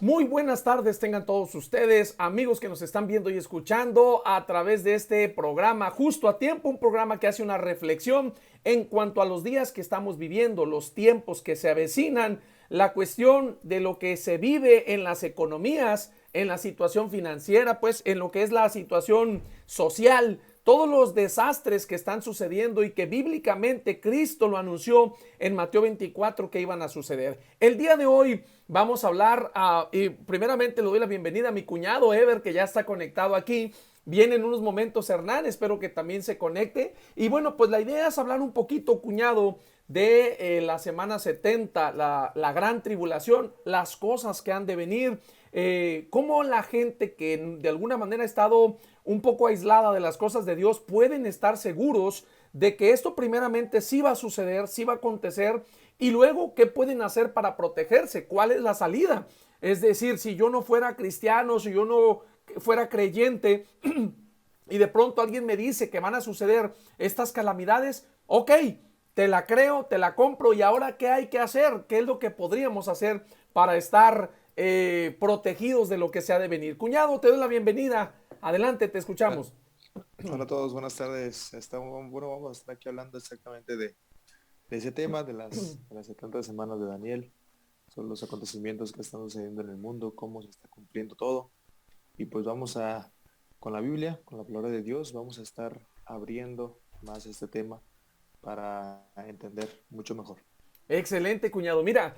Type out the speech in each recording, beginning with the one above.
Muy buenas tardes tengan todos ustedes, amigos que nos están viendo y escuchando a través de este programa Justo a Tiempo, un programa que hace una reflexión en cuanto a los días que estamos viviendo, los tiempos que se avecinan, la cuestión de lo que se vive en las economías, en la situación financiera, pues en lo que es la situación social, todos los desastres que están sucediendo y que bíblicamente Cristo lo anunció en Mateo 24 que iban a suceder. El día de hoy vamos a hablar, y primeramente le doy la bienvenida a mi cuñado Ever, que ya está conectado aquí. Viene en unos momentos Hernán, espero que también se conecte. Y bueno, pues la idea es hablar un poquito, cuñado, de la semana 70, la gran tribulación, las cosas que han de venir, cómo la gente que de alguna manera ha estado un poco aislada de las cosas de Dios pueden estar seguros de que esto primeramente sí va a suceder, sí va a acontecer, y luego qué pueden hacer para protegerse, cuál es la salida. Es decir, si yo no fuera cristiano, si yo no fuera creyente y de pronto alguien me dice que van a suceder estas calamidades, ok, te la creo, te la compro, y ahora qué hay que hacer, qué es lo que podríamos hacer para estar protegidos de lo que se ha de venir. Cuñado, te doy la bienvenida, adelante, te Hola, escuchamos. hola a todos, buenas tardes. Bueno, vamos a estar aquí hablando exactamente de ese tema, de las 70 semanas de Daniel, son los acontecimientos que están sucediendo en el mundo, cómo se está cumpliendo todo. Y pues con la Biblia, con la palabra de Dios, vamos a estar abriendo más este tema para entender mucho mejor. Excelente, cuñado. Mira,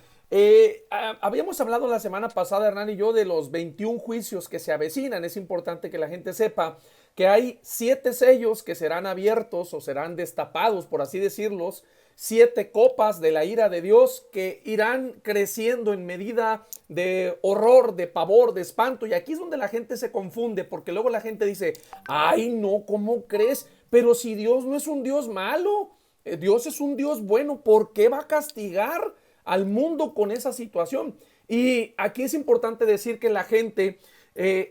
habíamos hablado la semana pasada, Hernán y yo, de los 21 juicios que se avecinan. Es importante que la gente sepa que hay 7 sellos que serán abiertos o serán destapados, por así decirlos, 7 copas de la ira de Dios que irán creciendo en medida de horror, de pavor, de espanto. Y aquí es donde la gente se confunde, porque luego la gente dice, ay no, ¿cómo crees? Pero si Dios no es un Dios malo. Dios es un Dios bueno, ¿por qué va a castigar al mundo con esa situación? Y aquí es importante decir que la gente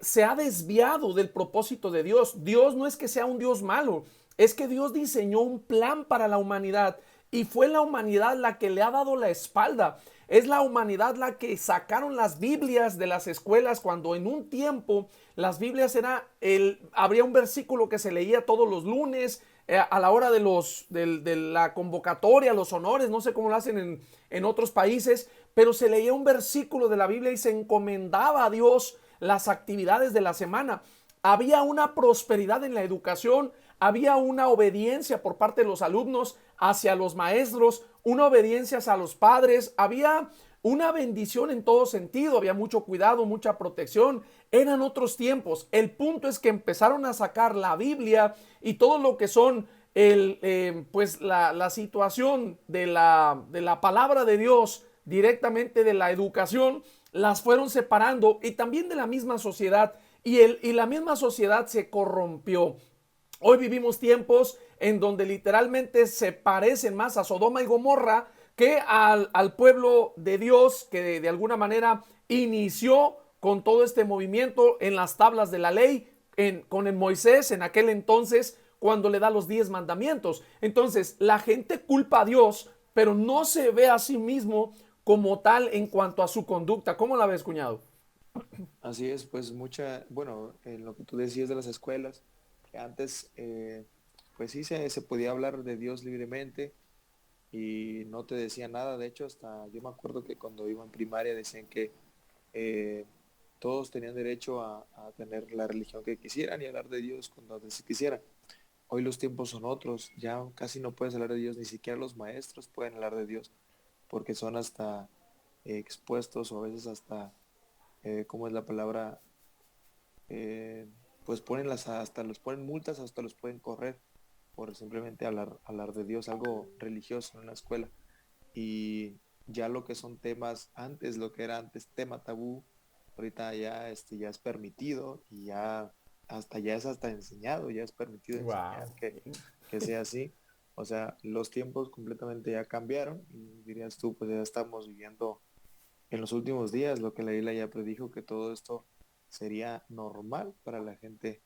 se ha desviado del propósito de Dios. Dios no es que sea un Dios malo, es que Dios diseñó un plan para la humanidad y fue la humanidad la que le ha dado la espalda. Es la humanidad la que sacaron las Biblias de las escuelas cuando en un tiempo las Biblias habría un versículo que se leía todos los lunes, a la hora de la convocatoria, los honores, no sé cómo lo hacen en otros países, pero se leía un versículo de la Biblia y se encomendaba a Dios las actividades de la semana. Había una prosperidad en la educación, había una obediencia por parte de los alumnos hacia los maestros, una obediencia hacia los padres, había una bendición en todo sentido, había mucho cuidado, mucha protección, eran otros tiempos. El punto es que empezaron a sacar la Biblia y todo lo que son pues la situación de la palabra de Dios directamente de la educación, las fueron separando y también de la misma sociedad y la misma sociedad se corrompió. Hoy vivimos tiempos en donde literalmente se parecen más a Sodoma y Gomorra que al pueblo de Dios que de alguna manera inició con todo este movimiento en las tablas de la ley, con el Moisés en aquel entonces cuando le da los 10 mandamientos. Entonces la gente culpa a Dios, pero no se ve a sí mismo como tal en cuanto a su conducta. ¿Cómo la ves, cuñado? Así es, pues bueno, en lo que tú decías de las escuelas, que antes, pues sí se podía hablar de Dios libremente y no te decía nada. De hecho, hasta yo me acuerdo que cuando iba en primaria decían que eh, todos tenían derecho a tener la religión que quisieran y hablar de Dios cuando se quisieran. Hoy los tiempos son otros, ya casi no puedes hablar de Dios, ni siquiera los maestros pueden hablar de Dios, porque son hasta expuestos o a veces hasta, ¿cómo es la palabra? Eh, pues hasta los ponen multas, hasta los pueden correr por simplemente hablar de Dios, algo religioso en la escuela. Y ya lo que son temas antes, lo que era antes tema tabú, ahorita ya es permitido y ya es hasta enseñado, ya es permitido Wow. enseñar que sea así. O sea, los tiempos completamente ya cambiaron y dirías tú, pues ya estamos viviendo en los últimos días, lo que la isla ya predijo, que todo esto sería normal para la gente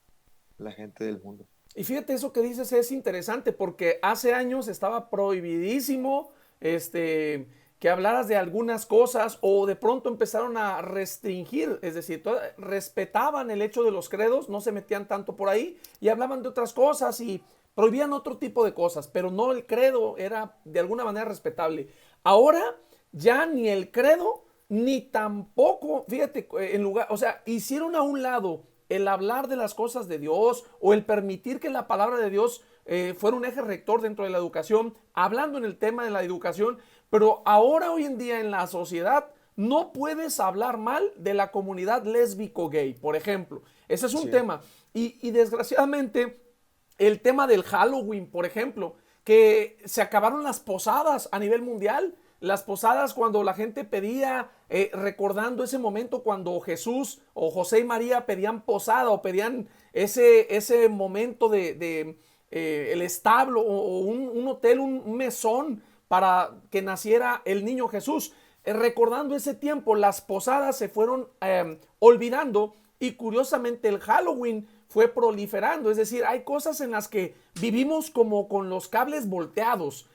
del mundo. Y fíjate, eso que dices es interesante porque hace años estaba prohibidísimo, este, que hablaras de algunas cosas o de pronto empezaron a restringir, es decir, respetaban el hecho de los credos, no se metían tanto por ahí y hablaban de otras cosas y prohibían otro tipo de cosas, pero no, el credo era de alguna manera respetable. Ahora ya ni el credo ni tampoco, fíjate, en lugar, o sea, hicieron a un lado el hablar de las cosas de Dios o el permitir que la palabra de Dios fuera un eje rector dentro de la educación, hablando en el tema de la educación, pero ahora hoy en día en la sociedad no puedes hablar mal de la comunidad lésbico-gay, por ejemplo. Ese es un Sí. tema. Y desgraciadamente el tema del Halloween, por ejemplo, que se acabaron las posadas a nivel mundial. Las posadas cuando la gente pedía, recordando ese momento cuando Jesús o José y María pedían posada o pedían ese momento de el establo o un hotel, un mesón para que naciera el niño Jesús. Recordando ese tiempo, las posadas se fueron olvidando y curiosamente el Halloween fue proliferando. Es decir, hay cosas en las que vivimos como con los cables volteados.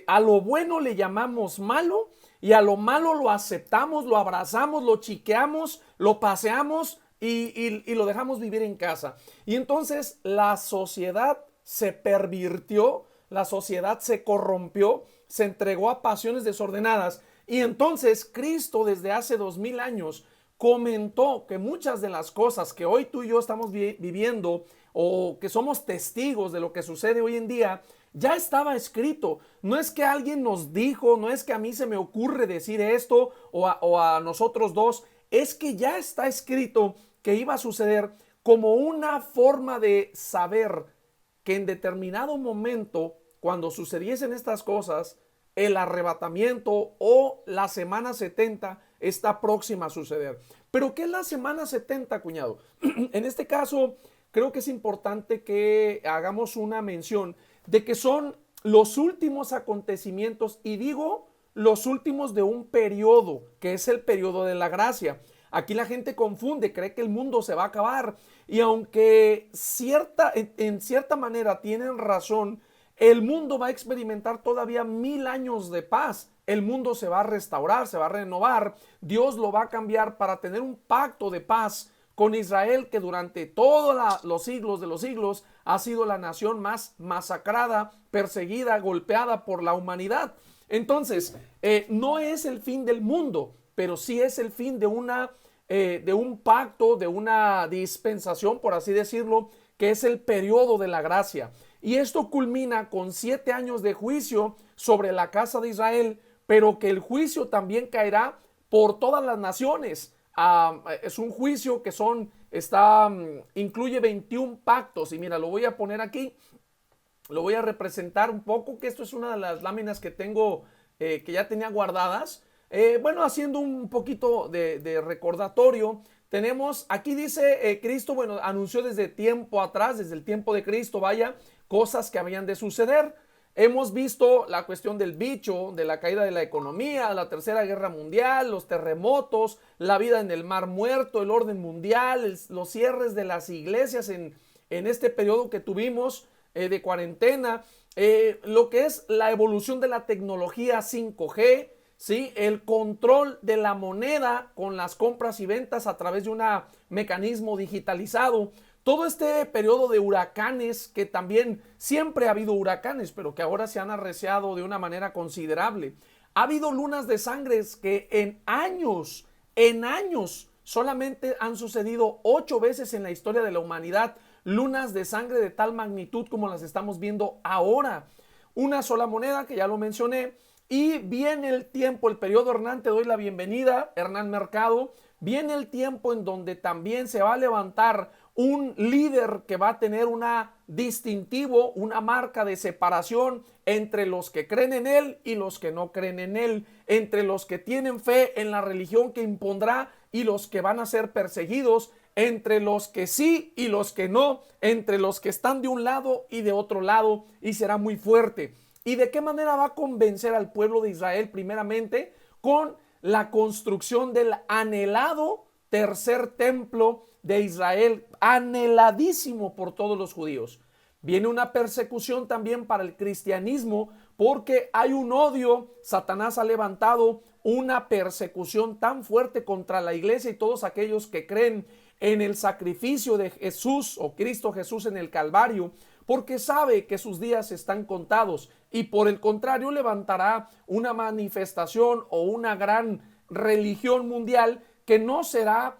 A lo bueno le llamamos malo y a lo malo lo aceptamos, lo abrazamos, lo chiqueamos, lo paseamos y lo dejamos vivir en casa. Y entonces la sociedad se pervirtió, la sociedad se corrompió, se entregó a pasiones desordenadas. Y entonces Cristo desde hace 2000 años comentó que muchas de las cosas que hoy tú y yo estamos viviendo o que somos testigos de lo que sucede hoy en día, ya estaba escrito. No es que alguien nos dijo, no es que a mí se me ocurre decir esto o a nosotros dos, es que ya está escrito que iba a suceder como una forma de saber que en determinado momento, cuando sucediesen estas cosas, el arrebatamiento o la semana 70 está próxima a suceder. Pero ¿qué es la semana 70, cuñado? En este caso, creo que es importante que hagamos una mención de que son los últimos acontecimientos, y digo los últimos de un periodo, que es el periodo de la gracia. Aquí la gente confunde, cree que el mundo se va a acabar, y aunque en cierta manera tienen razón, el mundo va a experimentar todavía 1000 años de paz. El mundo se va a restaurar, se va a renovar. Dios lo va a cambiar para tener un pacto de paz con Israel, que durante todos los siglos de los siglos ha sido la nación más masacrada, perseguida, golpeada por la humanidad. Entonces, no es el fin del mundo, pero sí es el fin de un pacto, de una dispensación, por así decirlo, que es el periodo de la gracia. Y esto culmina con 7 años de juicio sobre la casa de Israel, pero que el juicio también caerá por todas las naciones. Es un juicio que incluye 21 pactos. Y mira, lo voy a poner aquí, lo voy a representar un poco, que esto es una de las láminas que tengo, que ya tenía guardadas. Bueno, haciendo un poquito de recordatorio, tenemos, aquí dice Cristo, bueno, anunció desde tiempo atrás, desde el tiempo de Cristo, vaya, cosas que habían de suceder. Hemos visto la cuestión del bicho, de la caída de la economía, la tercera guerra mundial, los terremotos, la vida en el mar muerto, el orden mundial, los cierres de las iglesias en este periodo que tuvimos de cuarentena, lo que es la evolución de la tecnología 5G, ¿sí? El control de la moneda con las compras y ventas a través de un mecanismo digitalizado. Todo este periodo de huracanes, que también siempre ha habido huracanes, pero que ahora se han arreciado de una manera considerable. Ha habido lunas de sangre que en años, solamente han sucedido 8 veces en la historia de la humanidad. Lunas de sangre de tal magnitud como las estamos viendo ahora. Una sola moneda, que ya lo mencioné. Y viene el tiempo, el periodo Hernán, te doy la bienvenida, Hernán Mercado. Viene el tiempo en donde también se va a levantar un líder que va a tener una distintivo, una marca de separación entre los que creen en él y los que no creen en él, entre los que tienen fe en la religión que impondrá y los que van a ser perseguidos, entre los que sí y los que no, entre los que están de un lado y de otro lado, y será muy fuerte. ¿Y de qué manera va a convencer al pueblo de Israel? Primeramente, con la construcción del anhelado tercer templo de Israel, anheladísimo por todos los judíos. Viene una persecución también para el cristianismo, porque hay un odio. Satanás ha levantado una persecución tan fuerte contra la iglesia y todos aquellos que creen en el sacrificio de Jesús o Cristo Jesús en el Calvario, porque sabe que sus días están contados, y por el contrario levantará una manifestación o una gran religión mundial que no será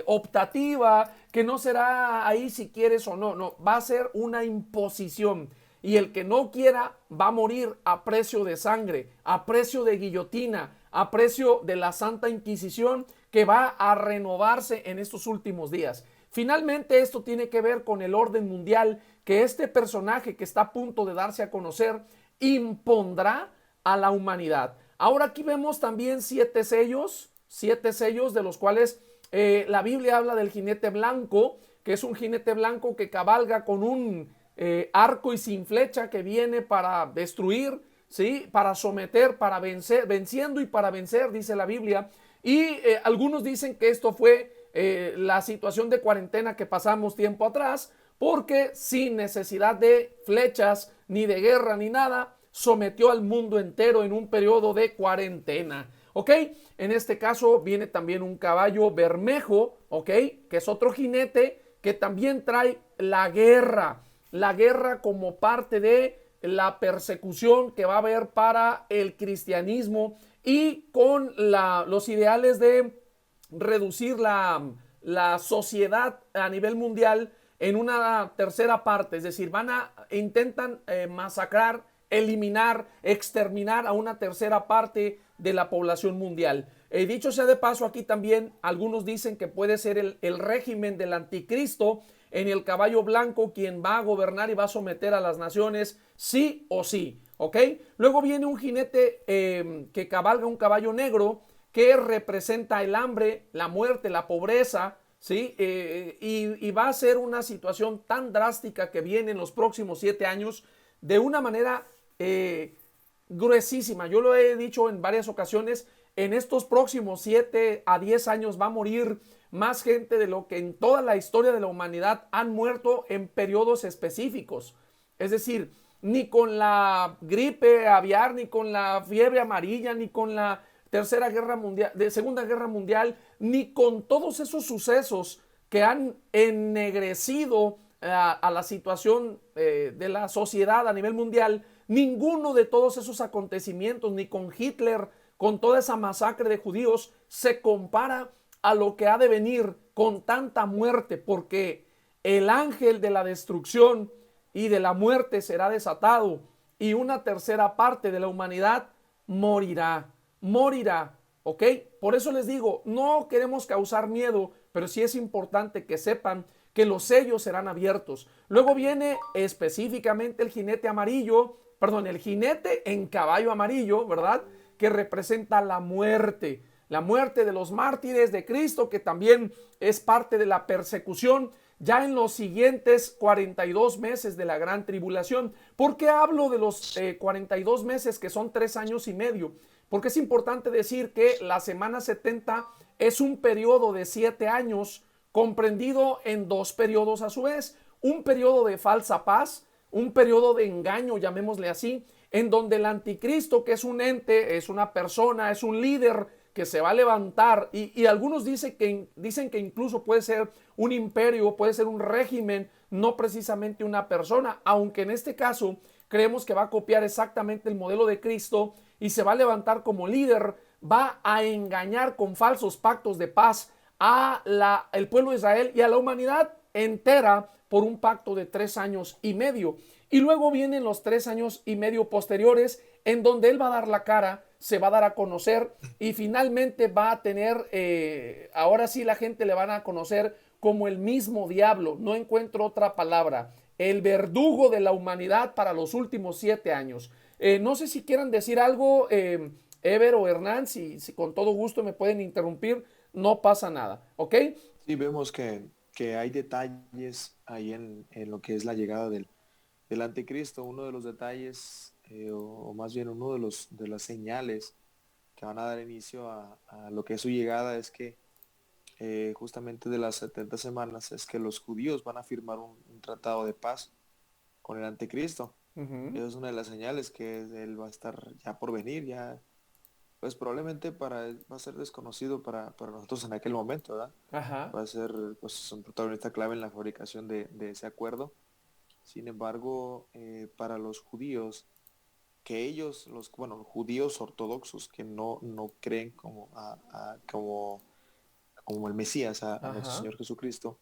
optativa, que no será ahí si quieres o no, no, va a ser una imposición. Y el que no quiera va a morir a precio de sangre, a precio de guillotina, a precio de la Santa Inquisición, que va a renovarse en estos últimos días. Finalmente, esto tiene que ver con el orden mundial que este personaje que está a punto de darse a conocer impondrá a la humanidad. Ahora aquí vemos también siete sellos de los cuales la Biblia habla del jinete blanco, que es un jinete blanco que cabalga con un arco y sin flecha, que viene para destruir, ¿sí? Para someter, para vencer, venciendo y para vencer, dice la Biblia. Y algunos dicen que esto fue la situación de cuarentena que pasamos tiempo atrás, porque sin necesidad de flechas, ni de guerra, ni nada, sometió al mundo entero en un periodo de cuarentena. ¿Ok? En este caso viene también un caballo bermejo, ¿ok? Que es otro jinete que también trae la guerra como parte de la persecución que va a haber para el cristianismo, y con los ideales de reducir la sociedad a nivel mundial en una tercera parte. Es decir, intentan masacrar, eliminar, exterminar a una tercera parte de la población mundial. Dicho sea de paso, aquí también algunos dicen que puede ser el régimen del anticristo en el caballo blanco quien va a gobernar y va a someter a las naciones sí o sí, ¿ok? Luego viene un jinete que cabalga un caballo negro, que representa el hambre, la muerte, la pobreza, ¿sí? Y va a ser una situación tan drástica que viene en los próximos 7 años de una manera gruesísima. Yo lo he dicho en varias ocasiones, en estos próximos 7 a 10 años va a morir más gente de lo que en toda la historia de la humanidad han muerto en periodos específicos. Es decir, ni con la gripe aviar, ni con la fiebre amarilla, ni con la Segunda Guerra Mundial, ni con todos esos sucesos que han ennegrecido a la situación de la sociedad a nivel mundial, ninguno de todos esos acontecimientos, ni con Hitler, con toda esa masacre de judíos, se compara a lo que ha de venir con tanta muerte, porque el ángel de la destrucción y de la muerte será desatado, y una tercera parte de la humanidad morirá, ¿ok? Por eso les digo, no queremos causar miedo, pero sí es importante que sepan que los sellos serán abiertos. Luego viene específicamente el jinete amarillo, perdón, el jinete en caballo amarillo, ¿verdad? Que representa la muerte de los mártires de Cristo, que también es parte de la persecución ya en los siguientes 42 meses de la gran tribulación. ¿Por qué hablo de los 42 meses, que son 3 años y medio? Porque es importante decir que la semana 70 es un periodo de 7 años comprendido en 2 periodos a su vez. Un periodo de falsa paz, un periodo de engaño, llamémosle así, en donde el anticristo, que es un ente, es una persona, es un líder que se va a levantar, y algunos dicen que incluso puede ser un imperio, puede ser un régimen, no precisamente una persona, aunque en este caso creemos que va a copiar exactamente el modelo de Cristo y se va a levantar como líder, va a engañar con falsos pactos de paz el pueblo de Israel y a la humanidad entera por un pacto de 3 años y medio. Y luego vienen los 3 años y medio posteriores, en donde él va a dar la cara, se va a dar a conocer, y finalmente va a tener, ahora sí la gente le van a conocer como el mismo diablo, no encuentro otra palabra, el verdugo de la humanidad para los últimos 7 años. No sé si quieran decir algo, Ever o Hernán, si con todo gusto me pueden interrumpir, no pasa nada, ¿ok? Sí, vemos que hay detalles ahí en lo que es la llegada del anticristo. Uno de los detalles, o más bien uno de las señales que van a dar inicio a lo que es su llegada, es que justamente de las 70 semanas es que los judíos van a firmar un tratado de paz con el anticristo. Ujú. Eso es una de las señales que él va a estar ya por venir, ya, pues probablemente va a ser desconocido para nosotros en aquel momento, ¿verdad? Ajá. Va a ser pues un protagonista clave en la fabricación de ese acuerdo. Sin embargo, para los judíos, que ellos, bueno, judíos ortodoxos que no creen como el Mesías, a nuestro Ajá. Señor Jesucristo,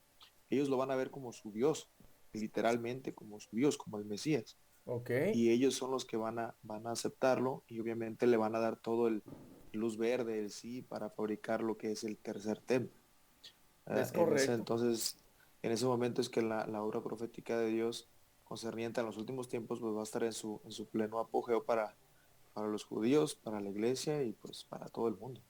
ellos lo van a ver como su Dios, literalmente como su Dios, como el Mesías. Ok. Y ellos son los que van a aceptarlo y obviamente le van a dar todo el luz verde, el sí, para fabricar lo que es el tercer templo. Es En ese correcto. entonces, en ese momento es que la obra profética de Dios concerniente a los últimos tiempos, pues va a estar en su pleno apogeo para los judíos, para la iglesia y pues para todo el mundo.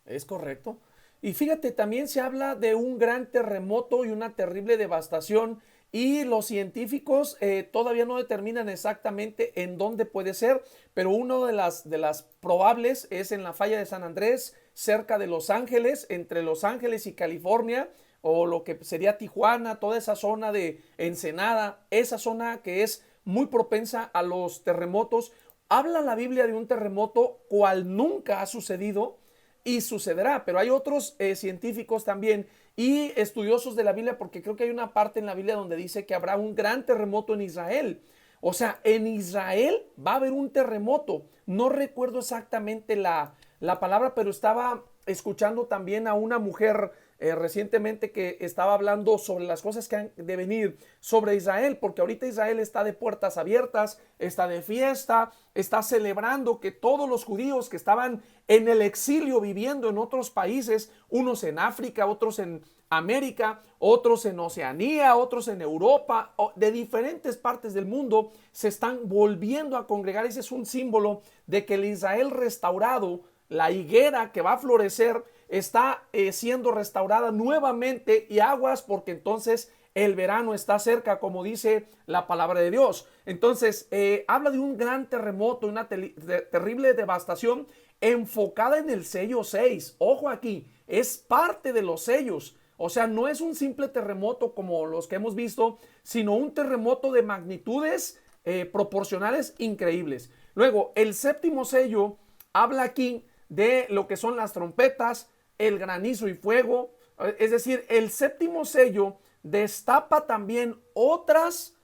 Es correcto. Y fíjate, también se habla de un gran terremoto y una terrible devastación y los científicos todavía no determinan exactamente en dónde puede ser, pero una de las probables es en la falla de San Andrés, cerca de Los Ángeles, entre Los Ángeles y California, o lo que sería Tijuana, toda esa zona de Ensenada, esa zona que es muy propensa a los terremotos. Habla la Biblia de un terremoto cual nunca ha sucedido y sucederá, pero hay otros científicos también y estudiosos de la Biblia, porque creo que hay una parte en la Biblia donde dice que habrá un gran terremoto en Israel. O sea, en Israel va a haber un terremoto. No recuerdo exactamente la palabra, pero estaba escuchando también a una mujer recientemente que estaba hablando sobre las cosas que han de venir sobre Israel, porque ahorita Israel está de puertas abiertas, está de fiesta, está celebrando que todos los judíos que estaban en el exilio viviendo en otros países, unos en África, otros en América, otros en Oceanía, otros en Europa, de diferentes partes del mundo, se están volviendo a congregar. Ese es un símbolo de que el Israel restaurado, la higuera que va a florecer, está siendo restaurada nuevamente y aguas porque entonces el verano está cerca, como dice la palabra de Dios. Entonces, habla de un gran terremoto, una terrible devastación enfocada en el sello 6. Ojo aquí, es parte de los sellos. O sea, no es un simple terremoto como los que hemos visto, sino un terremoto de magnitudes proporcionales increíbles. Luego, el séptimo sello habla aquí de lo que son las trompetas, el granizo y fuego. Es decir, el séptimo sello destapa también otras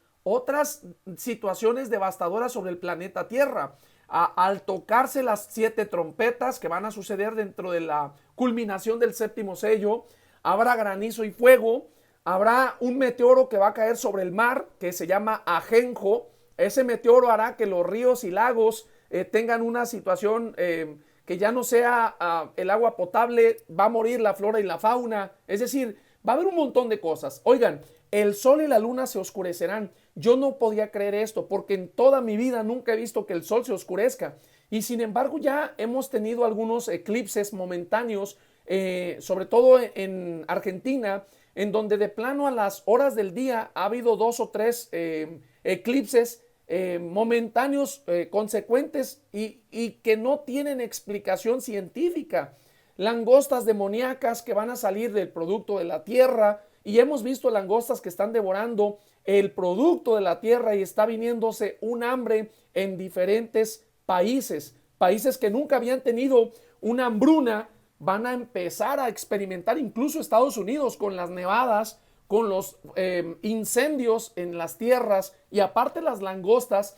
situaciones devastadoras sobre el planeta Tierra. Al tocarse las 7 trompetas que van a suceder dentro de la culminación del séptimo sello, habrá granizo y fuego, habrá un meteoro que va a caer sobre el mar que se llama Ajenjo. Ese meteoro hará que los ríos y lagos tengan una situación que ya no sea el agua potable, va a morir la flora y la fauna. Es decir, va a haber un montón de cosas. Oigan, el sol y la luna se oscurecerán. Yo no podía creer esto porque en toda mi vida nunca he visto que el sol se oscurezca. Y sin embargo ya hemos tenido algunos eclipses momentáneos, sobre todo en Argentina, en donde de plano a las horas del día ha habido 2 o 3 eclipses momentáneos, consecuentes y que no tienen explicación científica. Langostas demoníacas que van a salir del producto de la tierra, y hemos visto langostas que están devorando el producto de la tierra y está viniéndose un hambre en diferentes países. Países que nunca habían tenido una hambruna van a empezar a experimentar, incluso Estados Unidos con las nevadas, con los incendios en las tierras y aparte las langostas.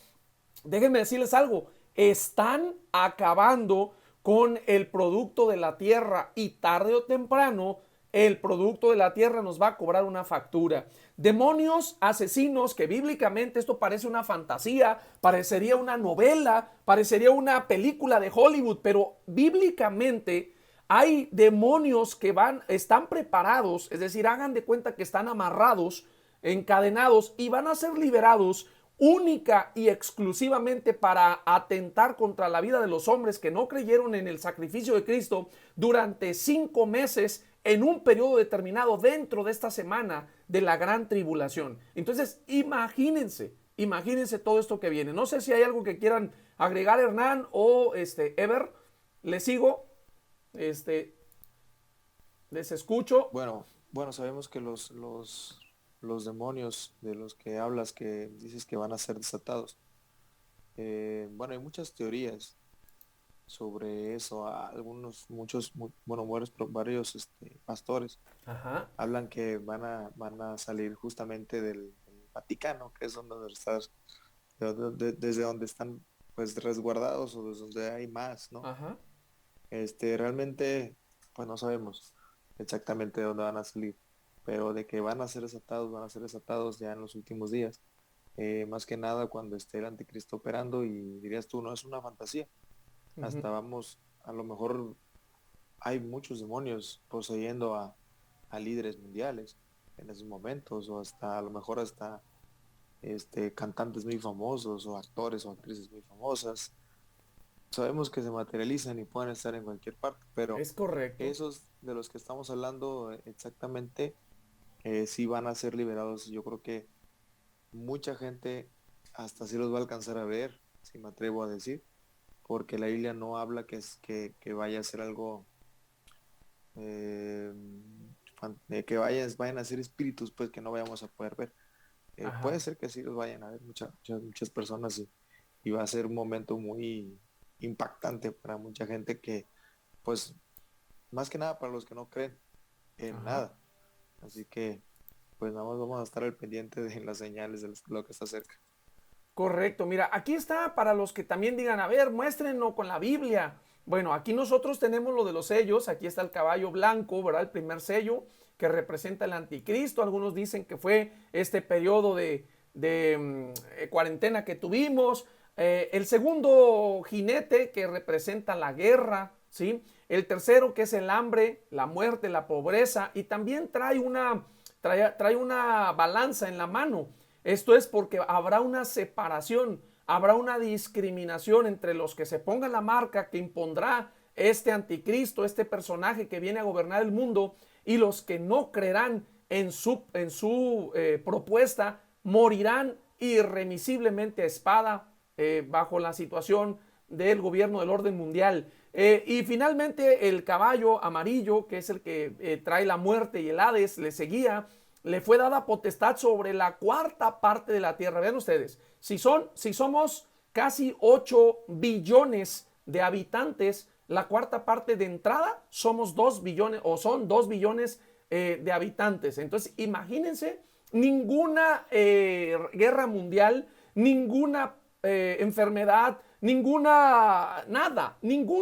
Déjenme decirles algo, están acabando con el producto de la tierra y tarde o temprano el producto de la tierra nos va a cobrar una factura. Demonios asesinos, que bíblicamente esto parece una fantasía, parecería una novela, parecería una película de Hollywood, pero bíblicamente hay demonios que están preparados, es decir, hagan de cuenta que están amarrados, encadenados y van a ser liberados única y exclusivamente para atentar contra la vida de los hombres que no creyeron en el sacrificio de Cristo durante 5 meses en un periodo determinado dentro de esta semana de la gran tribulación. Entonces, imagínense todo esto que viene. No sé si hay algo que quieran agregar, Hernán o Ever. Les sigo. Les escucho. Bueno, sabemos que los los demonios de los que hablas, que dices que van a ser desatados. Bueno, hay muchas teorías sobre eso. Varios pastores Ajá, hablan que van a salir justamente del Vaticano, que es donde desde donde están pues resguardados o desde donde hay más, ¿no? ajá, Realmente, pues no sabemos exactamente de dónde van a salir, pero de que van a ser desatados ya en los últimos días. Más que nada cuando esté el anticristo operando y dirías tú, no es una fantasía. ujú, Hasta vamos, a lo mejor hay muchos demonios poseyendo a líderes mundiales en esos momentos, o hasta a lo mejor hasta cantantes muy famosos o actores o actrices muy famosas. Sabemos que se materializan y pueden estar en cualquier parte, pero es correcto. esos de los que estamos hablando exactamente sí van a ser liberados. Yo creo que mucha gente hasta sí los va a alcanzar a ver, si me atrevo a decir, porque la Biblia no habla que vaya a ser algo, eh, que vayan a ser espíritus, pues que no vayamos a poder ver. Puede Ajá. ser que sí los vayan a ver muchas personas y va a ser un momento muy impactante para mucha gente que, pues, más que nada para los que no creen en Ajá. nada. Así que, pues nada más vamos a estar al pendiente de las señales de lo que está cerca. Correcto, mira, aquí está para los que también digan, a ver, muéstrenlo con la Biblia. Bueno, aquí nosotros tenemos lo de los sellos, aquí está el caballo blanco, ¿verdad? El primer sello que representa el anticristo. Algunos dicen que fue este periodo de cuarentena que tuvimos. El segundo jinete que representa la guerra, ¿sí? El tercero que es el hambre, la muerte, la pobreza y también trae una balanza en la mano. Esto es porque habrá una separación, habrá una discriminación entre los que se pongan la marca que impondrá este anticristo, este personaje que viene a gobernar el mundo, y los que no creerán en su propuesta morirán irremisiblemente a espada bajo la situación del gobierno del orden mundial. Y finalmente el caballo amarillo, que es el que trae la muerte y el Hades, le seguía, le fue dada potestad sobre la cuarta parte de la tierra. Vean ustedes, si somos casi 8 billones de habitantes, la cuarta parte de entrada somos 2 billones o son 2 billones de habitantes. Entonces, imagínense ninguna guerra mundial, ninguna enfermedad, ningún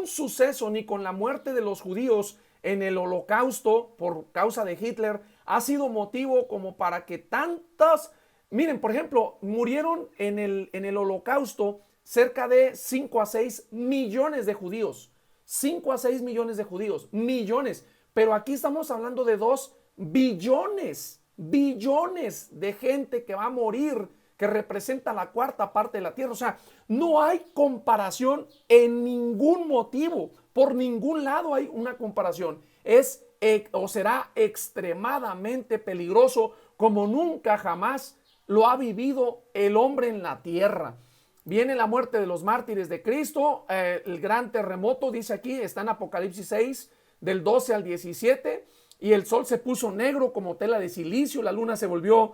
suceso, ni con la muerte de los judíos en el holocausto por causa de Hitler, ha sido motivo como para que tantas, miren, por ejemplo, murieron en el holocausto cerca de 5 a 6 millones de judíos. 5 a 6 millones de judíos, millones. Pero aquí estamos hablando de 2 billones, billones de gente que va a morir, que representa la cuarta parte de la tierra. O sea, no hay comparación en ningún motivo. Por ningún lado hay una comparación. Es o será extremadamente peligroso como nunca jamás lo ha vivido el hombre en la tierra. Viene la muerte de los mártires de Cristo, el gran terremoto, dice aquí, está en Apocalipsis 6, del 12 al 17, y el sol se puso negro como tela de silicio, la luna se volvió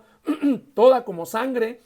toda como sangre,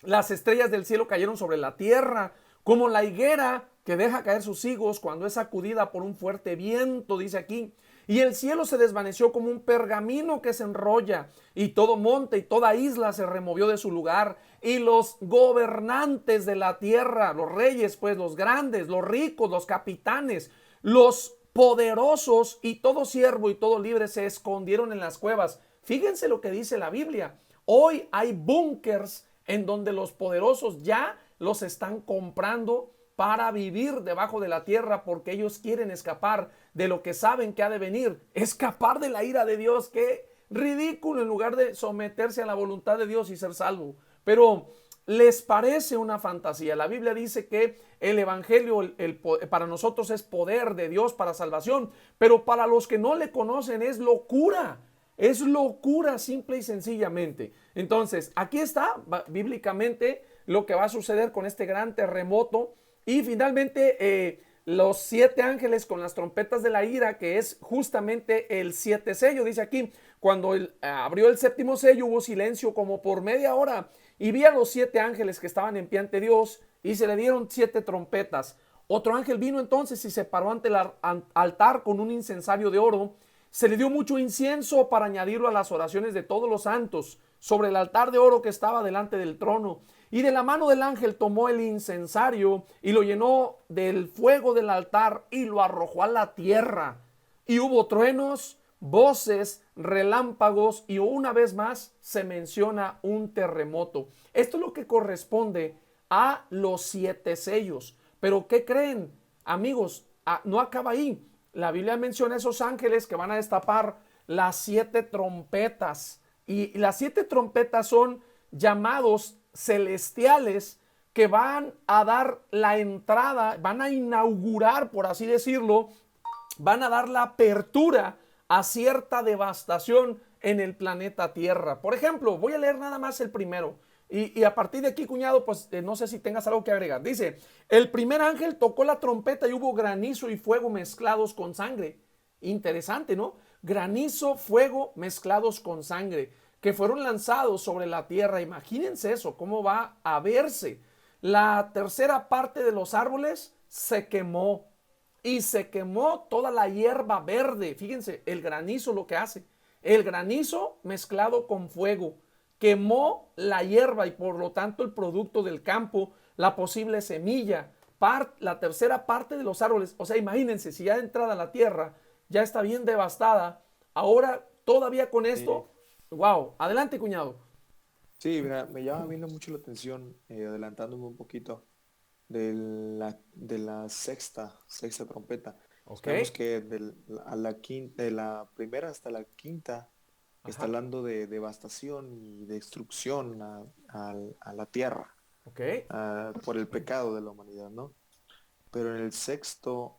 las estrellas del cielo cayeron sobre la tierra, como la higuera que deja caer sus higos cuando es sacudida por un fuerte viento, dice aquí. Y el cielo se desvaneció como un pergamino que se enrolla, y todo monte y toda isla se removió de su lugar, y los gobernantes de la tierra, los reyes, pues los grandes, los ricos, los capitanes, los poderosos y todo siervo y todo libre se escondieron en las cuevas. Fíjense lo que dice la Biblia. Hoy hay búnkers en donde los poderosos ya los están comprando para vivir debajo de la tierra porque ellos quieren escapar de lo que saben que ha de venir, escapar de la ira de Dios. Qué ridículo, en lugar de someterse a la voluntad de Dios y ser salvo. Pero les parece una fantasía. La Biblia dice que el evangelio para nosotros es poder de Dios para salvación, pero para los que no le conocen es locura. Es locura simple y sencillamente. Entonces, aquí está bíblicamente lo que va a suceder con este gran terremoto. Y finalmente los 7 ángeles con las trompetas de la ira, que es justamente el 7 sello. Dice aquí, cuando abrió el 7º sello hubo silencio como por media hora y vi a los 7 ángeles que estaban en pie ante Dios y se le dieron 7 trompetas. Otro ángel vino entonces y se paró ante el altar con un incensario de oro. Se le dio mucho incienso para añadirlo a las oraciones de todos los santos sobre el altar de oro que estaba delante del trono. Y de la mano del ángel tomó el incensario y lo llenó del fuego del altar y lo arrojó a la tierra. Y hubo truenos, voces, relámpagos y una vez más se menciona un terremoto. Esto es lo que corresponde a los 7 sellos. Pero ¿qué creen, amigos? No acaba ahí. La Biblia menciona esos ángeles que van a destapar las 7 trompetas. Y las 7 trompetas son llamados celestiales que van a dar la entrada, van a inaugurar, por así decirlo, van a dar la apertura a cierta devastación en el planeta Tierra. Por ejemplo, voy a leer nada más el primero. Y a partir de aquí, cuñado, pues no sé si tengas algo que agregar. Dice, el primer ángel tocó la trompeta y hubo granizo y fuego mezclados con sangre. Interesante, ¿no? Granizo, fuego mezclados con sangre, que fueron lanzados sobre la tierra. Imagínense eso, cómo va a verse. La tercera parte de los árboles se quemó y se quemó toda la hierba verde. Fíjense, el granizo lo que hace. El granizo mezclado con fuego quemó la hierba y por lo tanto el producto del campo, la posible semilla, la tercera parte de los árboles. O sea, imagínense, si ya de entrada a la tierra ya está bien devastada, ahora todavía con Sí, esto, wow, adelante cuñado. sí, mira, me llama a mí mucho la atención, adelantándome un poquito, de la sexta trompeta. Ok, Sabemos que a la quinta, de la primera hasta la quinta, está ajá, hablando de devastación y destrucción a la tierra, ok, por el pecado de la humanidad, ¿no? Pero en la sexta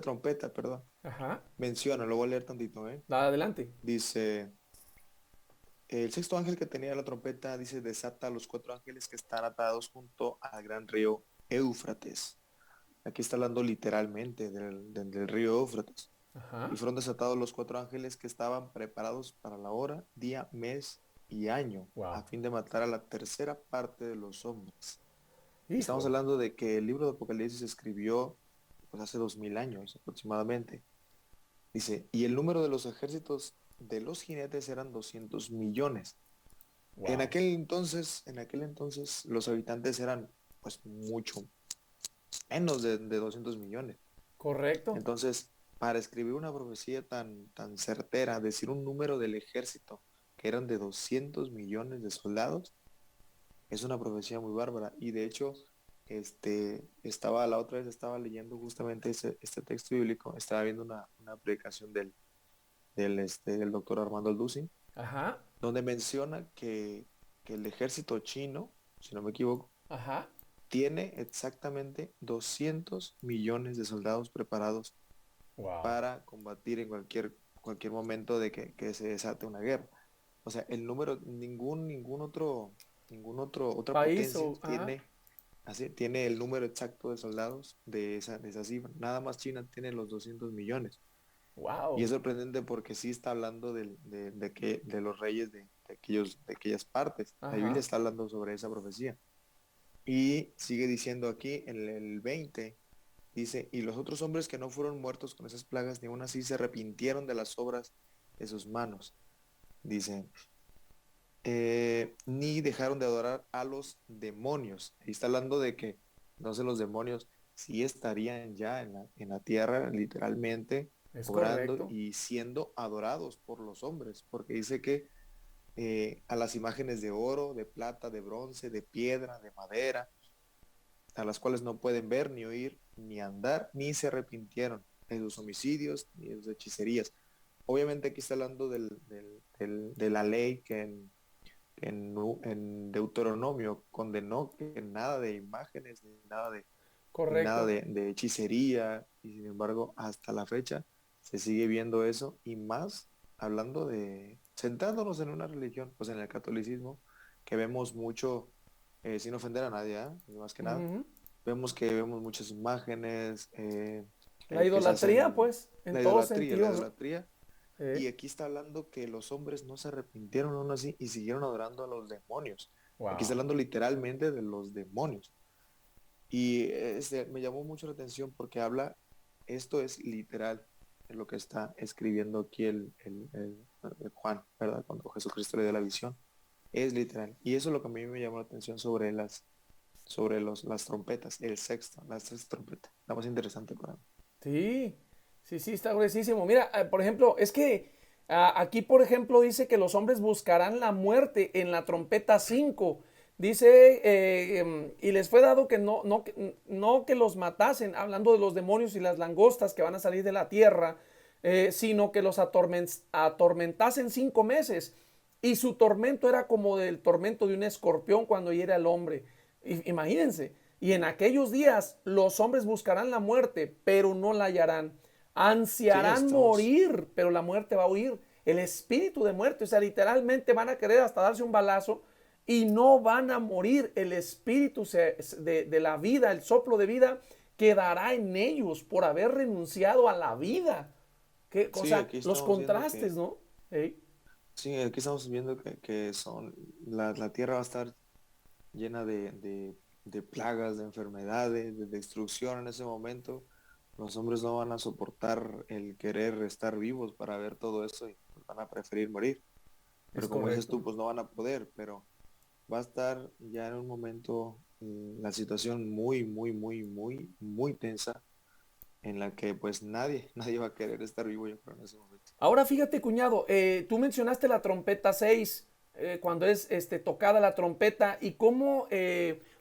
trompeta, perdón, ajá, menciona, lo voy a leer tantito, ¿eh? adelante. Dice, el sexto ángel que tenía la trompeta, dice, desata a los 4 ángeles que están atados junto al gran río Éufrates. Aquí está hablando literalmente del río Éufrates. Ajá, Y fueron desatados los 4 ángeles que estaban preparados para la hora, día, mes y año, a wow, fin de matar a la tercera parte de los hombres. Estamos hijo, hablando de que el libro de Apocalipsis se escribió pues, hace 2000 años aproximadamente. Dice, y el número de los ejércitos de los jinetes eran 200 millones. wow, En aquel entonces los habitantes eran pues mucho menos de 200 millones. correcto. Entonces, para escribir una profecía tan certera, decir un número del ejército que eran de 200 millones de soldados, es una profecía muy bárbara. Y de hecho, la otra vez estaba leyendo justamente este texto bíblico, estaba viendo una predicación del doctor Armando Alducin, Ajá, donde menciona que el ejército chino, si no me equivoco, ajá, tiene exactamente 200 millones de soldados preparados wow. para combatir en cualquier momento de que se desate una guerra. O sea, el número, otra País potencia o, ajá, tiene el número exacto de soldados de esa cifra. Nada más China tiene los 200 millones. Y wow, es sorprendente porque sí está hablando de los reyes de aquellas partes. La Biblia ajá, está hablando sobre esa profecía. Y sigue diciendo aquí en el 20, dice, y los otros hombres que no fueron muertos con esas plagas, ni aun así se arrepintieron de las obras de sus manos. Dice, ni dejaron de adorar a los demonios. Ahí está hablando de que entonces los demonios sí estarían ya en la tierra, literalmente, es obrando correcto. y siendo adorados por los hombres, porque dice que a las imágenes de oro, de plata, de bronce, de piedra, de madera, a las cuales no pueden ver, ni oír, ni andar, ni se arrepintieron de sus homicidios, ni de sus hechicerías. Obviamente aquí está hablando de la ley que en Deuteronomio condenó que nada de imágenes, ni nada Correcto. de hechicería, y sin embargo, hasta la fecha se sigue viendo eso, y más hablando centrándonos en una religión, pues en el catolicismo, que vemos mucho, sin ofender a nadie, más que nada, Ujú. vemos muchas imágenes, La que se idolatría, hacen pues, en todo la sentido, ¿no? idolatría. Y aquí está hablando que los hombres no se arrepintieron aún así y siguieron adorando a los demonios. Aquí está Wow. hablando literalmente de los demonios. Y me llamó mucho la atención porque esto es literal, en lo que está escribiendo aquí el Juan, ¿verdad? Cuando Jesucristo le dio la visión, es literal. Y eso es lo que a mí me llamó la atención las trompetas, el sexto, las tres trompetas. La más interesante para mí. Sí, sí, sí, está gruesísimo. Mira, por ejemplo, es que aquí, por ejemplo, dice que los hombres buscarán la muerte en la trompeta 5. Dice, y les fue dado que no que los matasen, hablando de los demonios y las langostas que van a salir de la tierra, sino que los atormentasen 5 meses. Y su tormento era como del tormento de un escorpión cuando hiere al hombre. Imagínense. Y en aquellos días los hombres buscarán la muerte, pero no la hallarán. Sí, Ansiarán estamos, morir, pero la muerte va a huir. El espíritu de muerte, o sea, literalmente van a querer hasta darse un balazo y no van a morir. El espíritu de la vida, el soplo de vida, quedará en ellos por haber renunciado a la vida. ¿Qué sí, cosa? aquí Los estamos viendo contrastes, ¿no? Hey. sí, aquí estamos viendo que son, la tierra va a estar llena de plagas, de enfermedades, de destrucción en ese momento. Los hombres no van a soportar el querer estar vivos para ver todo eso y pues, van a preferir morir. Es Pero como dices correcto. tú, pues no van a poder, pero va a estar ya en un momento la situación muy, muy, muy, muy, muy tensa en la que pues nadie va a querer estar vivo, yo creo, en ese momento. Ahora fíjate, cuñado, tú mencionaste la trompeta 6 cuando es tocada la trompeta, y cómo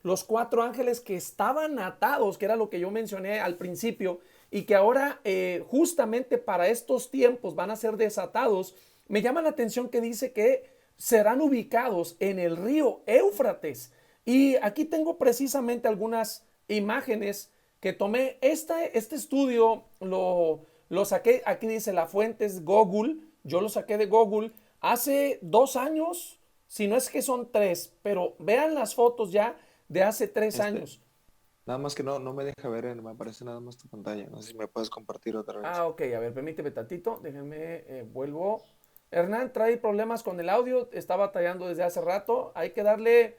los 4 ángeles que estaban atados, que era lo que yo mencioné al principio, y que ahora justamente para estos tiempos van a ser desatados, me llama la atención que dice que serán ubicados en el río Éufrates. Y aquí tengo precisamente algunas imágenes que tomé. Este estudio lo saqué, aquí dice la fuente es Google, yo lo saqué de Google hace 2 años, si no es que son 3, pero vean las fotos ya de hace tres Este, años. Nada más que no me deja ver, me aparece nada más tu pantalla. No sé si me puedes compartir otra vez. Ok, a ver, permíteme tantito, déjenme, vuelvo. Hernán trae problemas con el audio, está batallando desde hace rato, hay que darle,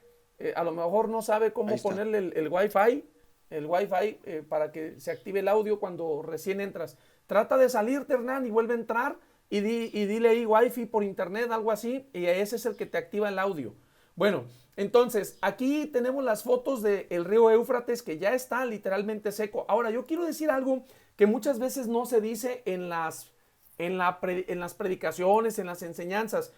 a lo mejor no sabe Ahí cómo está. ponerle el Wi-Fi para que se active el audio cuando recién entras. Trata de salirte, Hernán, y vuelve a entrar y dile ahí Wi-Fi por internet, algo así, y ese es el que te activa el audio. Bueno, entonces aquí tenemos las fotos del río Éufrates que ya está literalmente seco. Ahora, yo quiero decir algo que muchas veces no se dice en las predicaciones, en las enseñanzas,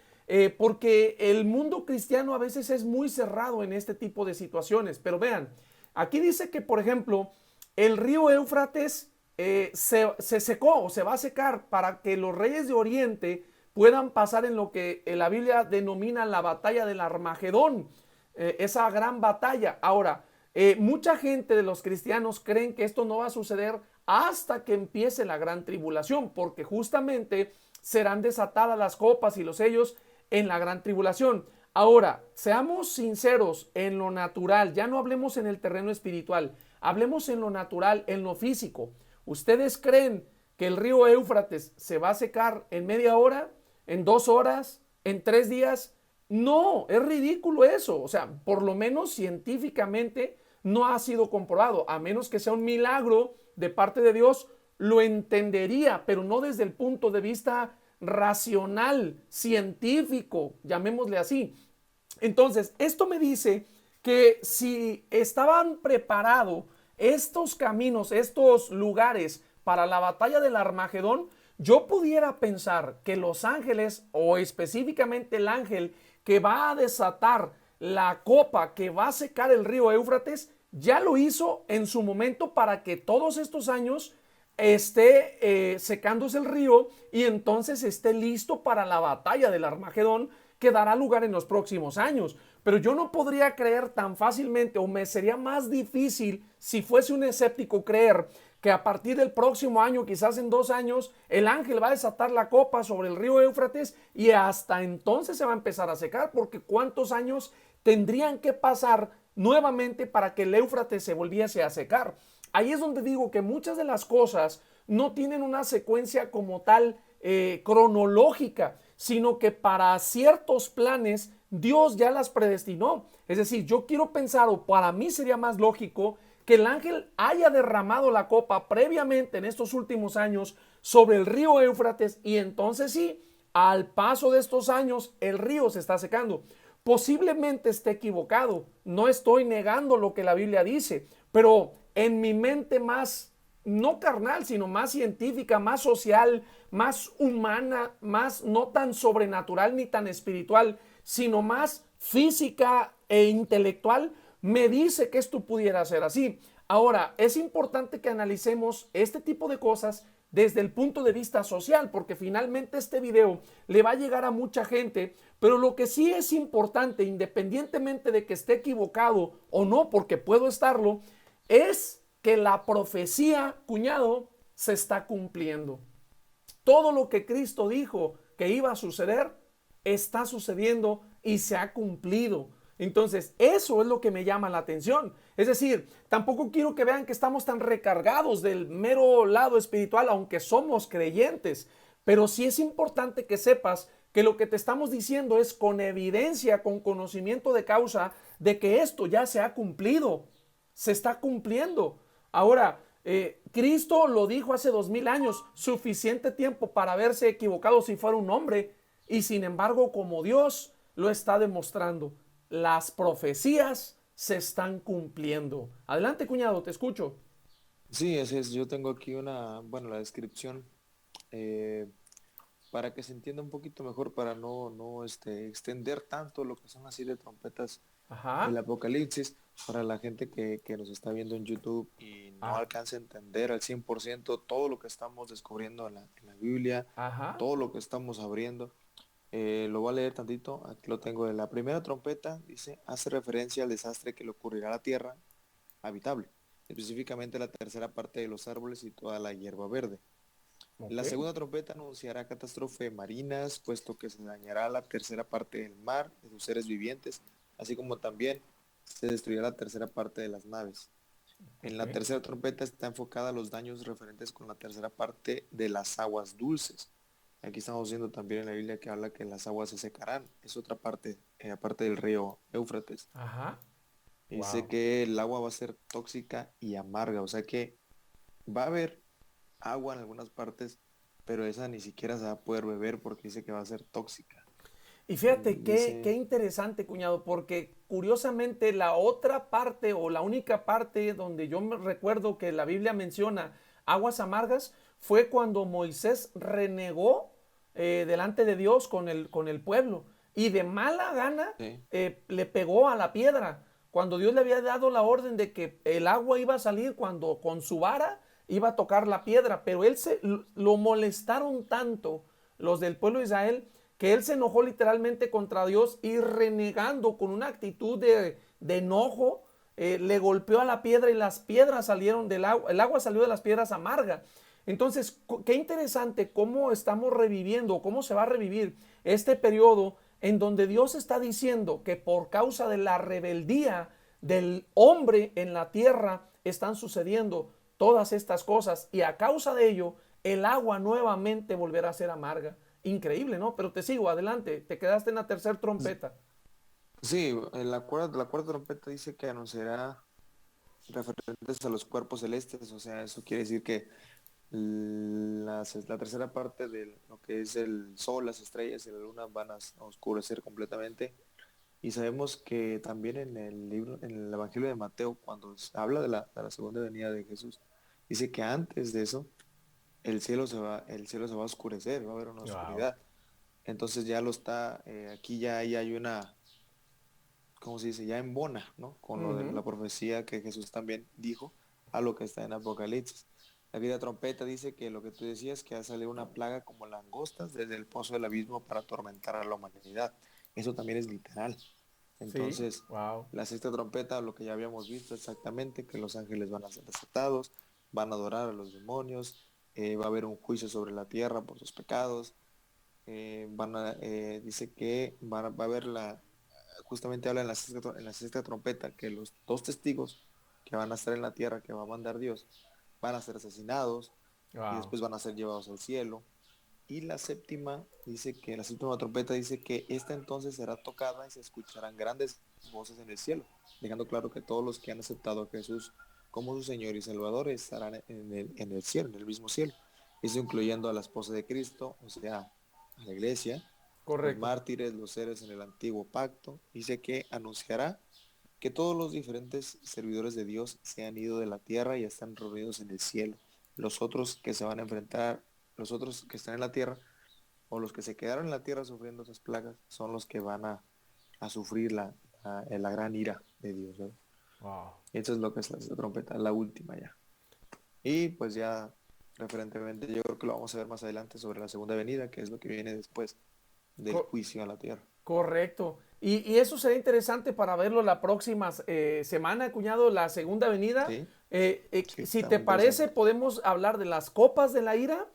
porque el mundo cristiano a veces es muy cerrado en este tipo de situaciones. Pero vean, aquí dice que, por ejemplo, el río Éufrates se secó o se va a secar para que los reyes de Oriente puedan pasar en lo que la Biblia denomina la batalla del Armagedón, esa gran batalla. Ahora, mucha gente de los cristianos creen que esto no va a suceder hasta que empiece la gran tribulación, porque justamente serán desatadas las copas y los sellos en la gran tribulación. Ahora, seamos sinceros en lo natural, ya no hablemos en el terreno espiritual, hablemos en lo natural, en lo físico. ¿Ustedes creen que el río Éufrates se va a secar en media hora, en 2 horas, en 3 días? No, es ridículo eso. O sea, por lo menos científicamente no ha sido comprobado, a menos que sea un milagro de parte de Dios, lo entendería, pero no desde el punto de vista racional, científico, llamémosle así. Entonces, esto me dice que si estaban preparados estos caminos, estos lugares para la batalla del Armagedón, yo pudiera pensar que los ángeles, o específicamente el ángel que va a desatar la copa que va a secar el río Éufrates, ya lo hizo en su momento para que todos estos años esté secándose el río y entonces esté listo para la batalla del Armagedón que dará lugar en los próximos años. Pero yo no podría creer tan fácilmente, o me sería más difícil si fuese un escéptico creer que a partir del próximo año, quizás en 2 años, el ángel va a desatar la copa sobre el río Éufrates y hasta entonces se va a empezar a secar, porque ¿cuántos años tendrían que pasar nuevamente para que el Éufrates se volviese a secar. Ahí es donde digo que muchas de las cosas no tienen una secuencia como tal cronológica, sino que para ciertos planes Dios ya las predestinó. Es decir, yo quiero pensar, o para mí sería más lógico, que el ángel haya derramado la copa previamente en estos últimos años sobre el río Éufrates, y entonces sí, al paso de estos años el río se está secando. Posiblemente esté equivocado, no estoy negando lo que la Biblia dice, pero en mi mente más, no carnal, sino más científica, más social, más humana, más no tan sobrenatural ni tan espiritual, sino más física e intelectual, me dice que esto pudiera ser así. Ahora, es importante que analicemos este tipo de cosas desde el punto de vista social, porque finalmente este video le va a llegar a mucha gente, pero lo que sí es importante, independientemente de que esté equivocado o no, porque puedo estarlo, es que la profecía, cuñado, se está cumpliendo. Todo lo que Cristo dijo que iba a suceder, está sucediendo y se ha cumplido. Entonces, eso es lo que me llama la atención. Es decir, tampoco quiero que vean que estamos tan recargados del mero lado espiritual, aunque somos creyentes. Pero sí es importante que sepas que lo que te estamos diciendo es con evidencia, con conocimiento de causa, de que esto ya se ha cumplido. Se está cumpliendo. Ahora, Cristo lo dijo hace 2000 años, suficiente tiempo para haberse equivocado si fuera un hombre, y sin embargo, como Dios lo está demostrando, las profecías se están cumpliendo. Adelante, cuñado, te escucho. Sí, así es. Yo tengo aquí la descripción eh, para que se entienda un poquito mejor, para no extender tanto lo que son las 7 trompetas del Ajá. Apocalipsis, para la gente que nos está viendo en YouTube y no Ah, alcanza a entender al 100% todo lo que estamos descubriendo en la Biblia, ajá. todo lo que estamos abriendo. Lo voy a leer tantito, aquí lo tengo. La primera trompeta dice, hace referencia al desastre que le ocurrirá a la tierra habitable, específicamente la tercera parte de los árboles y toda la hierba verde. Ok. La segunda trompeta anunciará catástrofe marinas, puesto que se dañará la tercera parte del mar, de sus seres vivientes, así como también se destruirá la tercera parte de las naves. En Ok. la tercera trompeta está enfocada a los daños referentes con la tercera parte de las aguas dulces. Aquí estamos viendo también en la Biblia que habla que las aguas se secarán. Es otra parte, aparte del río Éufrates. Ajá. Dice Wow. que el agua va a ser tóxica y amarga, o sea que va a haber agua en algunas partes, pero esa ni siquiera se va a poder beber porque dice que va a ser tóxica. Y fíjate Y qué dice, interesante, cuñado, porque curiosamente la otra parte o la única parte donde yo me recuerdo que la Biblia menciona aguas amargas fue cuando Moisés renegó delante de Dios con el pueblo y de mala gana sí, le pegó a la piedra. Cuando Dios le había dado la orden de que el agua iba a salir cuando con su vara iba a tocar la piedra, pero él lo molestaron tanto los del pueblo de Israel que él se enojó literalmente contra Dios y renegando con una actitud de enojo, le golpeó a la piedra y las piedras salieron del agua, el agua salió de las piedras amarga. Entonces, qué interesante cómo estamos reviviendo, cómo se va a revivir este periodo en donde Dios está diciendo que por causa de la rebeldía del hombre en la tierra están sucediendo todas estas cosas y a causa de ello el agua nuevamente volverá a ser amarga. Increíble, ¿no? Pero te sigo, adelante. Te quedaste en la tercera trompeta. sí, la cuarta trompeta dice que anunciará referentes a los cuerpos celestes, o sea, eso quiere decir que la tercera parte de lo que es el sol, las estrellas y la luna van a oscurecer completamente. Y sabemos que también en el libro, en el Evangelio de Mateo, cuando habla de la segunda venida de Jesús, dice que antes de eso el cielo se va a oscurecer, va a haber una Wow. oscuridad. Entonces ya lo está, aquí ya ahí hay una, ¿cómo se dice? Ya embona, ¿no? Con lo de Ujú. la profecía que Jesús también dijo a lo que está en Apocalipsis. La vida trompeta dice que lo que tú decías, que ha salido una plaga como langostas desde el pozo del abismo para atormentar a la humanidad. Eso también es literal. Sí. Entonces, Wow. la sexta trompeta, lo que ya habíamos visto exactamente, que los ángeles van a ser desatados, van a adorar a los demonios, va a haber un juicio sobre la tierra por sus pecados, dice que va a haber justamente habla en la sexta trompeta que los dos testigos que van a estar en la tierra, que va a mandar Dios, van a ser asesinados y Wow. después van a ser llevados al cielo. Y la séptima trompeta dice que esta entonces será tocada y se escucharán grandes voces en el cielo, dejando claro que todos los que han aceptado a Jesús como su Señor y Salvador estarán en el cielo, en el mismo cielo. Eso incluyendo a la esposa de Cristo, o sea, a la iglesia, los Correcto. mártires, los seres en el antiguo pacto. Dice que anunciará que todos los diferentes servidores de Dios se han ido de la tierra y están reunidos en el cielo. Los otros que se van a enfrentar, los otros que están en la tierra, o los que se quedaron en la tierra sufriendo esas plagas, son los que van a sufrir la gran ira de Dios, ¿verdad? Wow. Eso es lo que es la trompeta, la última ya. Y pues ya referentemente yo creo que lo vamos a ver más adelante sobre la segunda venida, que es lo que viene después del Co- juicio a la tierra. Correcto. Y eso será interesante para verlo la próxima semana, cuñado, la segunda venida. Sí, sí, Si está te muy parece, interesante. podemos hablar de las copas de la ira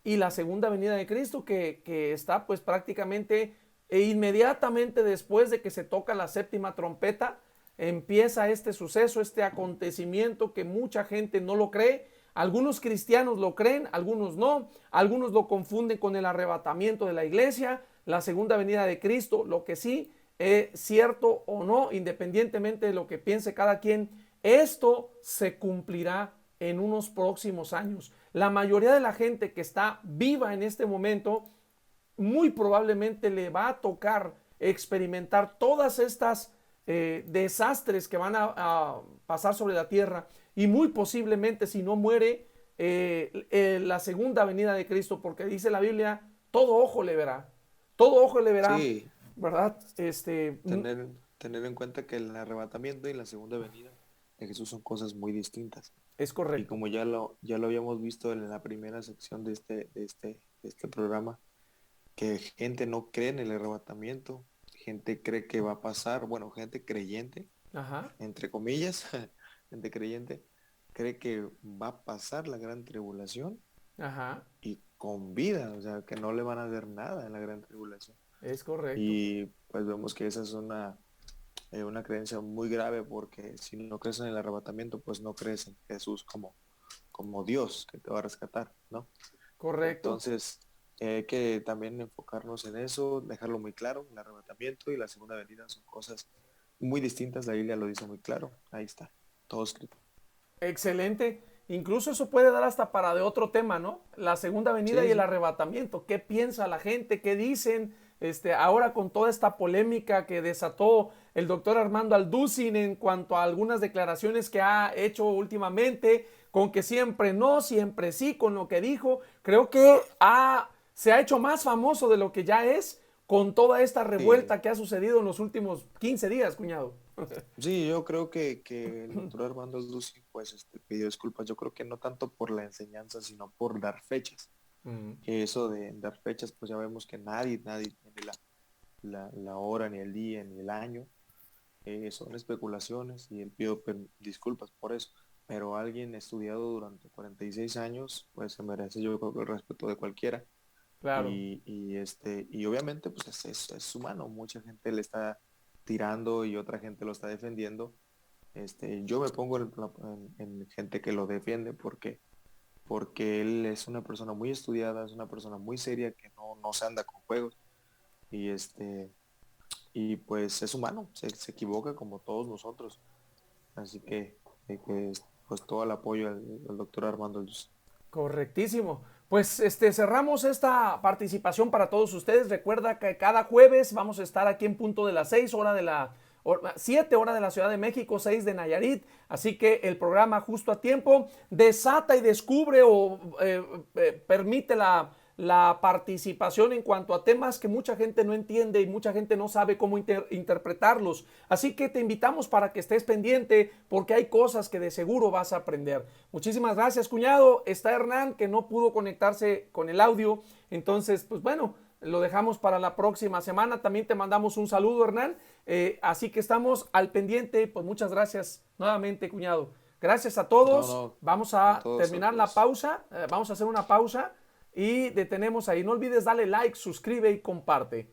y la segunda venida de Cristo, que está pues prácticamente inmediatamente después de que se toca la séptima trompeta, empieza este suceso, este acontecimiento que mucha gente no lo cree. Algunos cristianos lo creen, algunos no, algunos lo confunden con el arrebatamiento de la iglesia, la segunda venida de Cristo. Lo que sí es cierto o no, independientemente de lo que piense cada quien, esto se cumplirá en unos próximos años. La mayoría de la gente que está viva en este momento muy probablemente le va a tocar experimentar todas estas desastres que van a pasar sobre la tierra, y muy posiblemente, si no muere, la segunda venida de Cristo, porque dice la Biblia, todo ojo le verá, Sí, ¿verdad? tener en cuenta que el arrebatamiento y la segunda venida de Jesús son cosas muy distintas. Es Y correcto. como ya lo habíamos visto en la primera sección de este programa, que gente no cree en el arrebatamiento, gente cree que va a pasar, bueno, gente creyente, Ajá, entre comillas, gente creyente, cree que va a pasar la gran tribulación ajá, y con vida, o sea, que no le van a ver nada en la gran tribulación. es correcto. Y pues vemos que esa es una creencia muy grave porque si no crees en el arrebatamiento, pues no crees en Jesús como Dios que te va a rescatar, ¿no? Correcto. Entonces, hay que también enfocarnos en eso, dejarlo muy claro, el arrebatamiento y la segunda venida son cosas muy distintas, la Biblia lo dice muy claro, ahí está, todo escrito. Excelente. Incluso eso puede dar hasta para de otro tema, ¿no? La segunda venida y Sí, el sí, arrebatamiento. ¿Qué piensa la gente? ¿Qué dicen? Ahora con toda esta polémica que desató el doctor Armando Alducin en cuanto a algunas declaraciones que ha hecho últimamente, con que siempre no, siempre sí, con lo que dijo, creo que se ha hecho más famoso de lo que ya es con toda esta sí. revuelta que ha sucedido en los últimos 15 días, cuñado. Sí, yo creo que el doctor Armando Lucy pues pidió disculpas, yo creo que no tanto por la enseñanza, sino por dar fechas. Mm, Que eso de dar fechas, pues ya vemos que nadie tiene la hora, ni el día, ni el año. Son especulaciones y él pidió disculpas por eso. Pero alguien estudiado durante 46 años, pues se merece yo creo que el respeto de cualquiera. claro. Y obviamente pues es humano, mucha gente le está tirando y otra gente lo está defendiendo. Yo me pongo en gente que lo defiende porque él es una persona muy estudiada, es una persona muy seria que no se anda con juegos y y pues es humano, se equivoca como todos nosotros. Así que, pues todo el apoyo al doctor Armando Luz. Correctísimo. Pues cerramos esta participación para todos ustedes. Recuerda que cada jueves vamos a estar aquí en punto de las 6 horas de la 7 horas de la Ciudad de México, 6 de Nayarit. Así que el programa justo a tiempo desata y descubre o permite la participación en cuanto a temas que mucha gente no entiende y mucha gente no sabe cómo interpretarlos. Así que te invitamos para que estés pendiente porque hay cosas que de seguro vas a aprender. Muchísimas gracias, cuñado. Está Hernán, que no pudo conectarse con el audio. Entonces, pues bueno, lo dejamos para la próxima semana. También te mandamos un saludo, Hernán. Así que estamos al pendiente. Pues muchas gracias nuevamente, cuñado. Gracias a No, todos. no, Vamos a a todos, a terminar la todos. pausa. Vamos a hacer una pausa y detenemos ahí. No olvides darle like, suscribe y comparte.